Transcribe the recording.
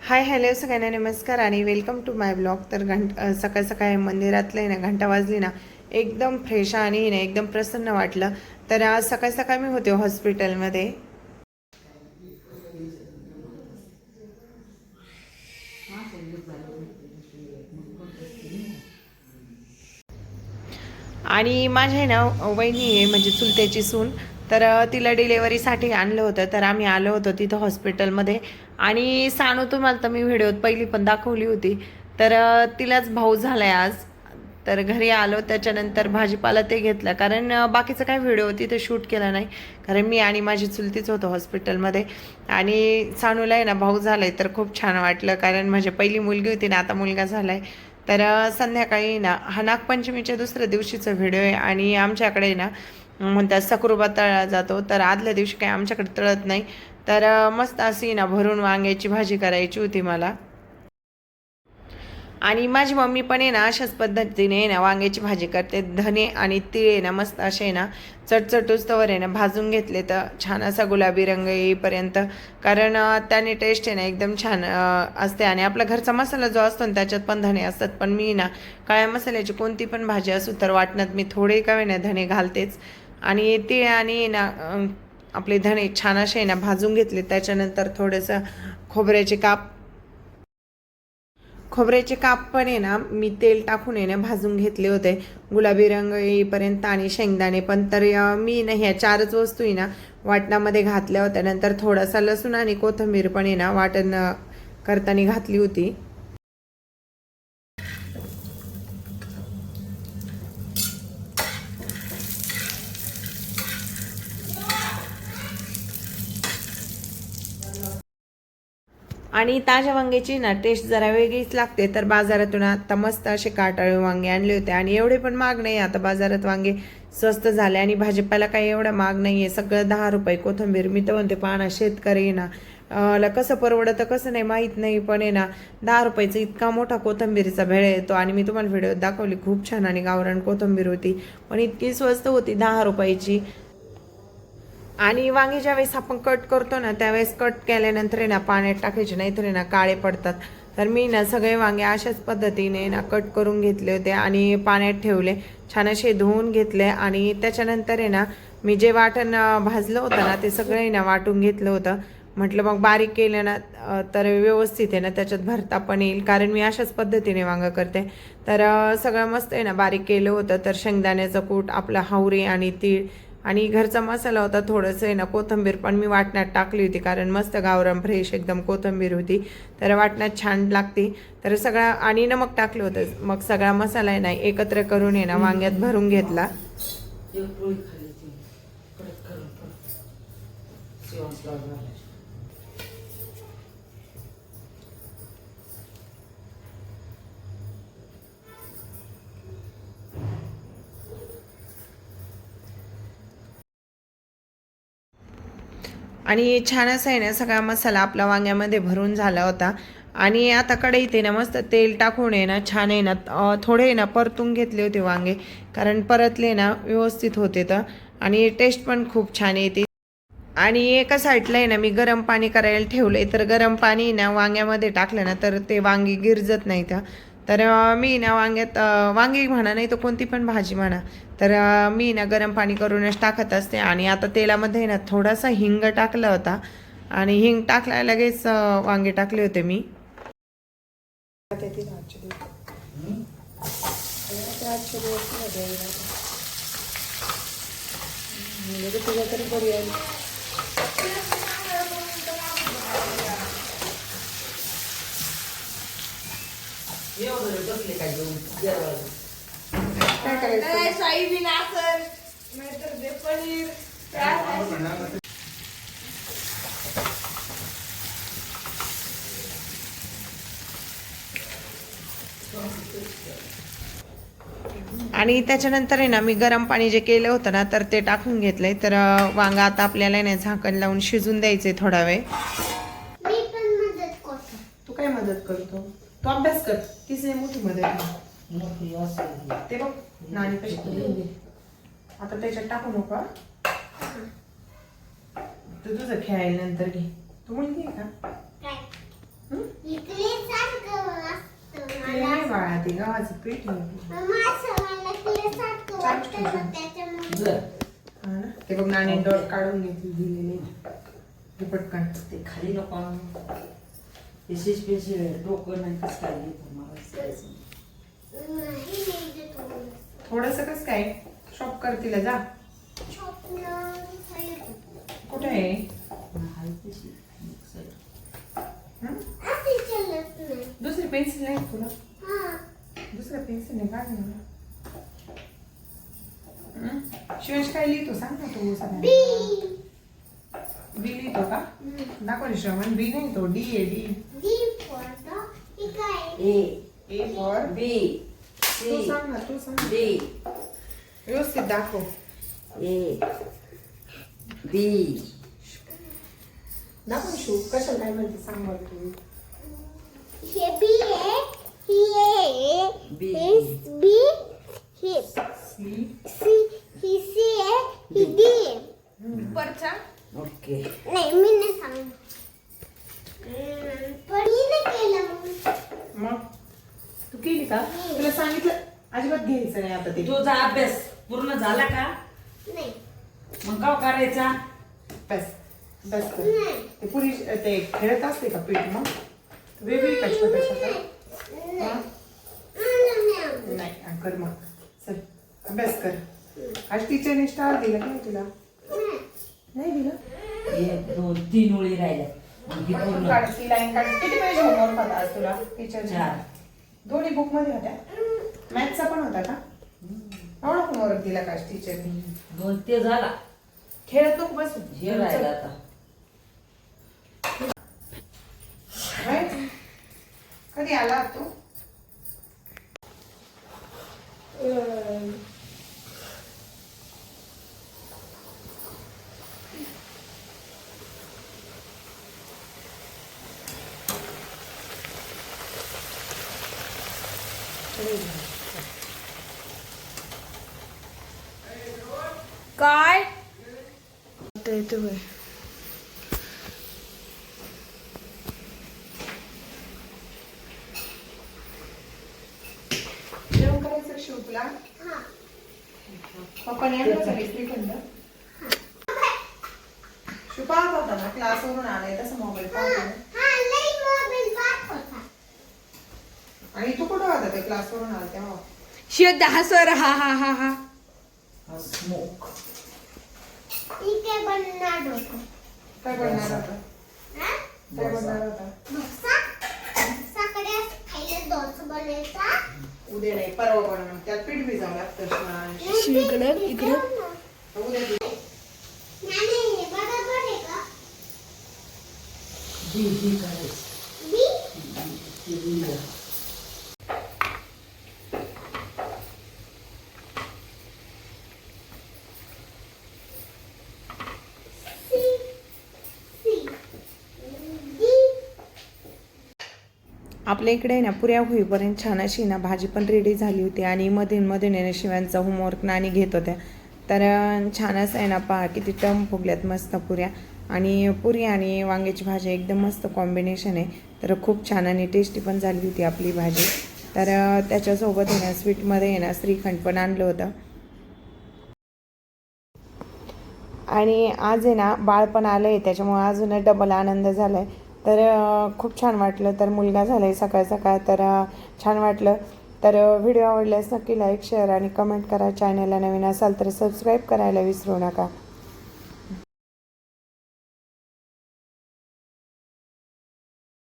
Hi hello सगळ्यांना नमस्कार आणि वेलकम टू माय ब्लॉग. तर सकाळ सकाळी मंदिरातलं ना घंटा वाजली ना एकदम फ्रेश आणि ना एकदम प्रसन्न वाटलं. तर आज सकाळ सकाळ मी होते हॉस्पिटलमध्ये आणि माझ्या ना वहिनी आहे म्हणजे चुलत्याची सून. तर तिला डिलेवरीसाठी आणलं होतं. तर आम्ही आलो होतो तिथं हॉस्पिटलमध्ये. आणि सानू तुम्हाला तर मी व्हिडिओत पहिली पण दाखवली होती. तर तिलाच भाऊ झालाय आज. तर घरी आलो त्याच्यानंतर भाजीपाला ते घेतला, कारण बाकीचं काय व्हिडिओ तिथे शूट केला नाही, कारण मी आणि माझी चुलतीच होतो हॉस्पिटलमध्ये. आणि सानूला आहे ना भाऊ झालाय तर खूप छान वाटलं, कारण माझी पहिली मुलगी होती ना, आता मुलगा झालाय. तर संध्याकाळी ना हा नागपंचमीच्या दुसऱ्या दिवशीचा व्हिडिओ आहे. आणि आमच्याकडे ना म्हणतात सक्रोबा तळला जातो, तर आदल्या दिवशी काही आमच्याकडे तळत नाही. तर मस्त अशी ना भरून वांग्याची भाजी करायची होती मला. आणि माझी मम्मी पण आहे ना अशाच पद्धतीने ना वांग्याची भाजी करते. धने आणि तीळ आहे ना मस्त असे ना चटचटूस्तवर आहे ना भाजून घेतले तर छान असा गुलाबी रंग येईपर्यंत, कारण त्याने टेस्ट आहे ना एकदम छान असते. आणि आपला घरचा मसाला जो असतो ना त्याच्यात पण धने असतात, पण मी ना काळ्या मसाल्याची कोणती पण भाजी असू तर वाटण्यात मी थोडे का ना धने घालतेच. आणि तीळ आणि ना आपले धने छान असे ना भाजून घेतले. त्याच्यानंतर थोडंसं खोबऱ्याचे काप खोबऱ्याचे काप पण आहे ना मी तेल टाकून आहे ना भाजून घेतले होते गुलाबी रंग येईपर्यंत. आणि शेंगदाणे पण. तर मी ना ह्या चारच वस्तू आहे ना वाटणामध्ये घातल्या होत्या. नंतर थोडासा लसूण आणि कोथिंबीर पण आहे ना वाटण करताना घातली होती. आणि ताज्या वांग्याची ना टेस्ट जरा वेगळीच लागते. तर बाजारातून आता मस्त असे काटाळे वांगे आणले होते, आणि एवढे पण महाग नाही. आता बाजारात वांगे स्वस्त झाले आणि भाजीपाला काही एवढा महाग नाही आहे. सगळं 10 रुपये कोथिंबीर. मी तर म्हणते पाना शेतकरी ना ला कसं परवडतं कसं नाही माहीत नाही, पण आहे ना 10 रुपयाचा इतका मोठा कोथिंबीरीचा भेळ येतो. आणि मी तुम्हाला व्हिडिओ दाखवली खूप छान आणि गावरान कोथिंबीर होती, पण इतकी स्वस्त होती 10 रुपयाची. आणि वांगे ज्यावेळेस आपण कट करतो ना त्यावेळेस कट केल्यानंतर आहे ना पाण्यात टाकायचे, नाहीतर ना काळे पडतात. तर मी ना सगळे वांगे अशाच पद्धतीने ना कट करून घेतले होते आणि पाण्यात ठेवले, छान असे धुवून घेतले. आणि त्याच्यानंतर आहे ना मी जे वाटण भाजलं होतं ना ते सगळे ना वाटून घेतलं होतं. म्हटलं मग बारीक केलं ना तर व्यवस्थित आहे ना त्याच्यात भरता पण येईल, कारण मी अशाच पद्धतीने वांगं करते. तर सगळं मस्त आहे ना बारीक केलं होतं. तर शेंगदाण्याचं कूट, आपला हावरी आणि तीळ आणि घरचा मसाला होता. थोडंसं आहे ना कोथिंबीर पण मी वाटण्यात टाकली होती, कारण मस्त गावरान फ्रेश एकदम कोथिंबीर होती, तर वाटण्यात छान लागते. तर सगळा आणि नमक टाकलं होतं. मग सगळा मसाला आहे ना एकत्र करून आहे ना वांग्यात भरून घेतला. आणि छान असा आहे ना सगळा मसाला आपला वांग्यामध्ये भरून झाला होता. आणि आता कढईत आहे ना मस्त तेल टाकून आहे ना छान आहे ना थोडे ना परतून घेतले होते वांगे, कारण परतले ना व्यवस्थित होते. तर आणि टेस्ट पण खूप छान येते. आणि एका साईडला आहे ना मी गरम पाणी करायला ठेवलंय, तर गरम पाणी ना वांग्यामध्ये टाकलं ना तर ते वांगी गिरजत नाही. तर मी ना वांग्यात वांगी म्हणा नाही तर कोणती पण भाजी म्हणा, तर मी ना गरम पाणी करूनच टाकत असते. आणि आता तेलामध्ये ना थोडासा हिंग टाकला होता, आणि हिंग टाकल्या लगेच वांगे टाकले होते मी. काय करायचं सोयाबीन असेल नाहीतर ते पनीर. आणि त्याच्यानंतर आहे ना मी गरम पाणी जे केलं होतं ना तर ते टाकून घेतलंय. तर वांगा आता आपल्याला नाही झाकण लावून शिजून द्यायचंय थोडा वेळ. तू काय मदत करतो? तू अभ्यास कर. तीच नाही मोठी मदत ते बघ नाणी कशी करून घे. आता त्याच्यात टाकू नका, तू तुझं खेळायला नंतर घे. तू मुलगी आहे का? इकडे सारखं असतं ते मला. नाही बाळा, ते गव्हाचं पीठ आहे. मम्मा असं मला इकडे सारखं वाटतं ना त्याच्यामुळे. जर हा ना? ते बघ नाणे डॉट काढून घेतली दिलेले ते पटकन. ते खाली नको आणू. ते स्पेशल डोकं नाही कसं काय घेतं मला सांगायचं. नाही नाही ते थोडं. थोडस कस काय शॉप कर तिला जा. छोटं कुठे आहे? हाय तशी एक side. हं? असे चलत नाही. दुसरी पेन्सिल नाही का तुला? हा. दुसऱ्या पेन्सिलने काढ ना. हं? शिवांश काय लिहितो सांग ना तू सगळ्यांना. बी. बी लिहितो का? दाखव रे श्रवण. बी नाही तो डी आहे डी. D for dog. हे काय? A ए फॉर B तू C सांग ना तू सांग. D व्यवस्थित दाखव. A B दाखव शिव कशाला काय म्हणते सांग मला तू. हे बी आहे. ही आहे. B. हे बी. हे सी सी. ही सी आहे. ही डी आहे. परचा ओके. नाही मी नाही सांगणार. पण मी नाही केलं मग. मग तू केली का? तुला सांगितलं अजिबात घ्यायचं नाही आता ते. तुझा अभ्यास पूर्ण झाला का? नाही. मग काय करायचा? बस बस कर. नाही. ते पुरी ते खेळत असते का पीठ मग वेगळी का छोटं छोटं? नाही. हा? नाही. नाही हा, कर मग चल अभ्यास कर. आज टीचरने स्टार दिला काय तुला? नाही दिलं? 1 2 3 ओळी राहिल्या. मग ही पूर्ण काढ ती लाईन काढ. किती पेज होमवर्क होता आज तुला टीचर? 4. दोन्ही बुक मध्ये होत्या. मॅथचा पण होता का? एवढा होमवर्क दिला का आज टीचरने? 2 ते झाला. खेळत नको बस. हे राहिला आता. कधी आला तू? काय? येतो बाय. जेवण करायचं शिव तुला? हा. पप्पाने आणलं का श्रीखंड? शिव पाहत होता ना क्लासवरून आलाय तसं मोबाईल पाहतो. हा लई मोबाईल पाहत होता. आणि तू कुठं होता ते क्लासवरून आला तेव्हा? शिव 10 स्वर. हा हा हा हा. हा स्मोक. इथे बनणार होतं. काय बनणार होता? हा? काय बनणार होता? डोसा. सकाळी खायला डोसा बनायचा. उद्या नाही परवा बनवून त्यात पीठ भिजावं लागतं. इकडे. उद्या भिज- नाही हे बरोबर आहे का? बी करायचं. बी. ते लिहिलं. सी. सी. डी. आपल्या इकडे ना पुऱ्या होईपर्यंत छान अशी ना भाजी पण रेडी झाली होती आणि मधून मधून आहे ना शिवांचा होमवर्क नानी घेत होत्या. तर छान असं आहे ना पहा किती टम फुगल्यात मस्त पुऱ्या. आणि पुरी आणि वांग्याची भाजी एकदम मस्त कॉम्बिनेशन आहे. तर खूप छान आणि टेस्टी पण झाली होती आपली भाजी. तर त्याच्यासोबत आहे ना स्वीटमध्ये आहे ना श्रीखंड पण आणलं होतं. आणि आज आहे ना बाळ पण आलं आहे त्याच्यामुळे अजून डबल आनंद झाला आहे. तर खूप छान वाटलं. तर मुलगा झाला आहे सकाळ सकाळ. तर छान वाटलं. तर व्हिडिओ आवडल्यास नक्की लाईक शेअर आणि कमेंट करा. चॅनलला नवीन असाल तर सबस्क्राईब करायला विसरू नका.